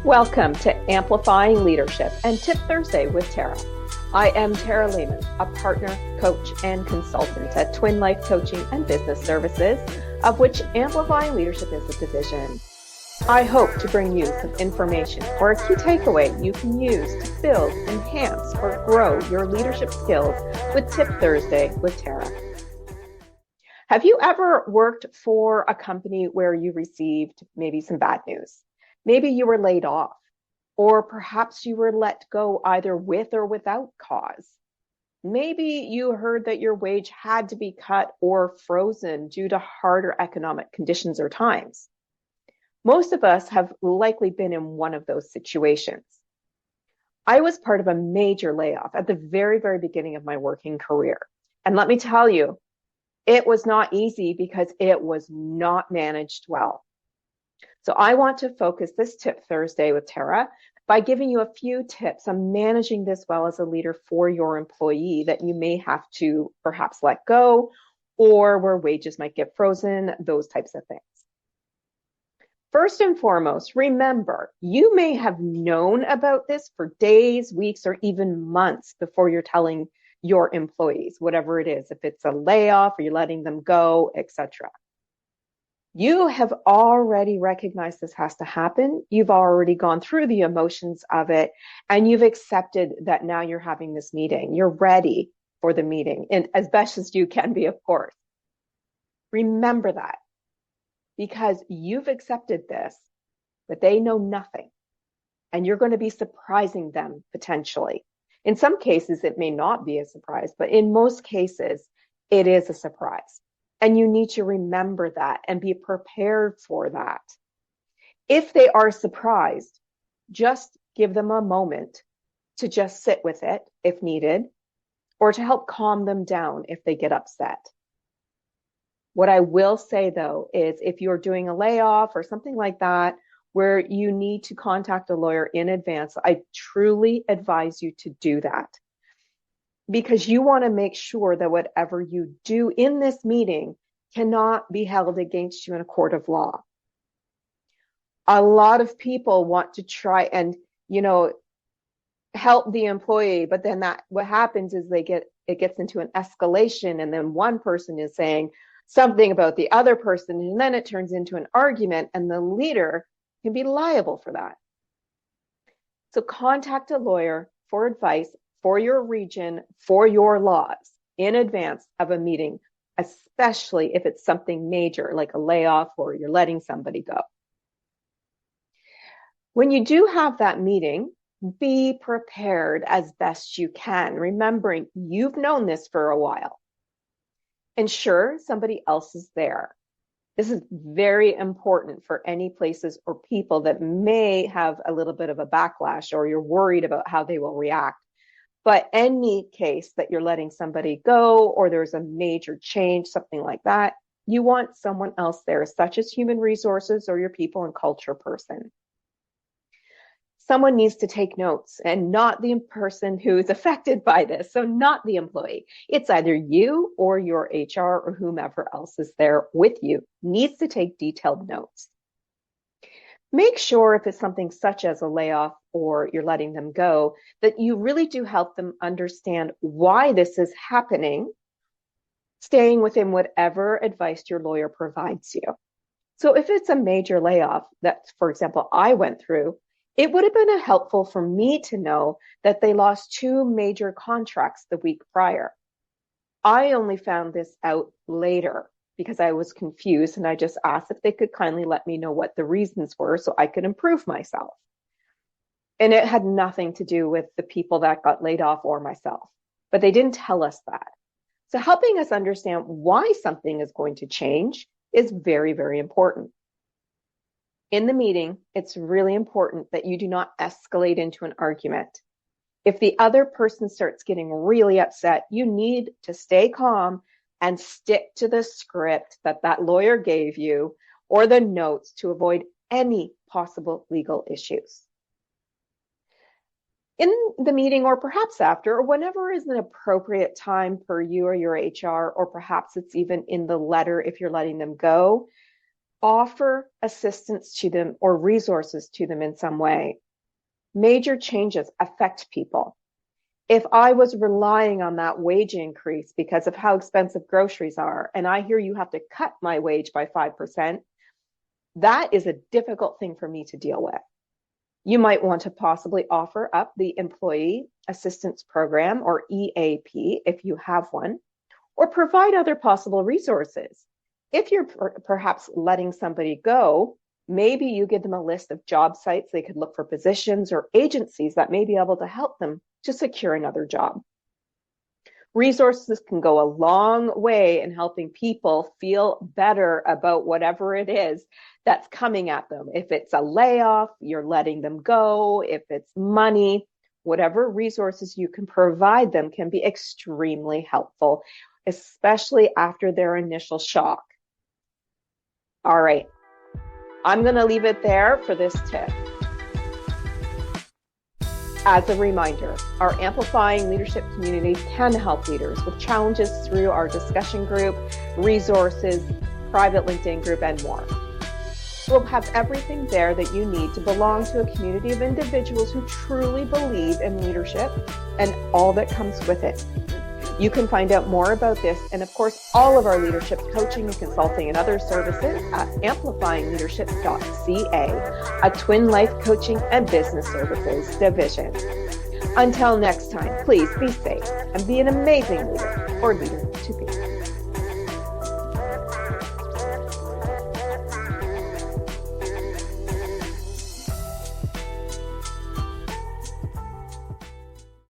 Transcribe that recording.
Welcome to Amplifying Leadership and Tip Thursday with Tara. I am Tara Lehman, a partner, coach, and consultant at Twin Life Coaching and Business Services, of which Amplifying Leadership is a division. I hope to bring you some information or a key takeaway you can use to build, enhance, or grow your leadership skills with Tip Thursday with Tara. Have you ever worked for a company where you received maybe some bad news? Maybe you were laid off, or perhaps you were let go either with or without cause. Maybe you heard that your wage had to be cut or frozen due to harder economic conditions or times. Most of us have likely been in one of those situations. I was part of a major layoff at the very, very beginning of my working career. And let me tell you, it was not easy because it was not managed well. So I want to focus this Tip Thursday with Tara by giving you a few tips on managing this well as a leader for your employee that you may have to perhaps let go, or where wages might get frozen, those types of things. First and foremost, remember, you may have known about this for days, weeks, or even months before you're telling your employees, whatever it is, if it's a layoff or you're letting them go, etc. You have already recognized this has to happen. You've already gone through the emotions of it, and you've accepted that now you're having this meeting. You're ready for the meeting, and as best as you can be, of course. Remember that, because you've accepted this, but they know nothing, and you're going to be surprising them potentially. In some cases, it may not be a surprise, but in most cases, it is a surprise. And you need to remember that and be prepared for that. If they are surprised, just give them a moment to just sit with it if needed, or to help calm them down if they get upset. What I will say though is if you're doing a layoff or something like that, where you need to contact a lawyer in advance, I truly advise you to do that. Because you want to make sure that whatever you do in this meeting cannot be held against you in a court of law. A lot of people want to try and, help the employee, but then what happens is it gets into an escalation, and then one person is saying something about the other person, and then it turns into an argument, and the leader can be liable for that. So contact a lawyer for advice for your region, for your laws in advance of a meeting, especially if it's something major like a layoff or you're letting somebody go. When you do have that meeting, be prepared as best you can, remembering you've known this for a while. Ensure somebody else is there. This is very important for any places or people that may have a little bit of a backlash, or you're worried about how they will react. But any case that you're letting somebody go, or there's a major change, something like that, you want someone else there, such as human resources or your people and culture person. Someone needs to take notes, and not the person who is affected by this, so not the employee. It's either you or your HR or whomever else is there with you needs to take detailed notes. Make sure if it's something such as a layoff or you're letting them go, that you really do help them understand why this is happening, staying within whatever advice your lawyer provides you. So if it's a major layoff that, for example, I went through, it would have been helpful for me to know that they lost 2 major contracts the week prior. I only found this out later because I was confused, and I just asked if they could kindly let me know what the reasons were so I could improve myself. And it had nothing to do with the people that got laid off or myself, but they didn't tell us that. So helping us understand why something is going to change is very, very important. In the meeting, it's really important that you do not escalate into an argument. If the other person starts getting really upset, you need to stay calm and stick to the script that lawyer gave you or the notes to avoid any possible legal issues. In the meeting, or perhaps after, or whenever is an appropriate time for you or your HR, or perhaps it's even in the letter if you're letting them go, offer assistance to them or resources to them in some way. Major changes affect people. If I was relying on that wage increase because of how expensive groceries are, and I hear you have to cut my wage by 5%, that is a difficult thing for me to deal with. You might want to possibly offer up the Employee Assistance Program, or EAP, if you have one, or provide other possible resources. If you're perhaps letting somebody go, maybe you give them a list of job sites they could look for, positions or agencies that may be able to help them to secure another job. Resources can go a long way in helping people feel better about whatever it is that's coming at them. If it's a layoff, you're letting them go. If it's money, whatever resources you can provide them can be extremely helpful, especially after their initial shock. All right, I'm going to leave it there for this tip. As a reminder, our Amplifying Leadership community can help leaders with challenges through our discussion group, resources, private LinkedIn group, and more. We'll have everything there that you need to belong to a community of individuals who truly believe in leadership and all that comes with it. You can find out more about this and, of course, all of our leadership coaching and consulting and other services at amplifyingleadership.ca, a Twin Life coaching and business services division. Until next time, please be safe and be an amazing leader or leader.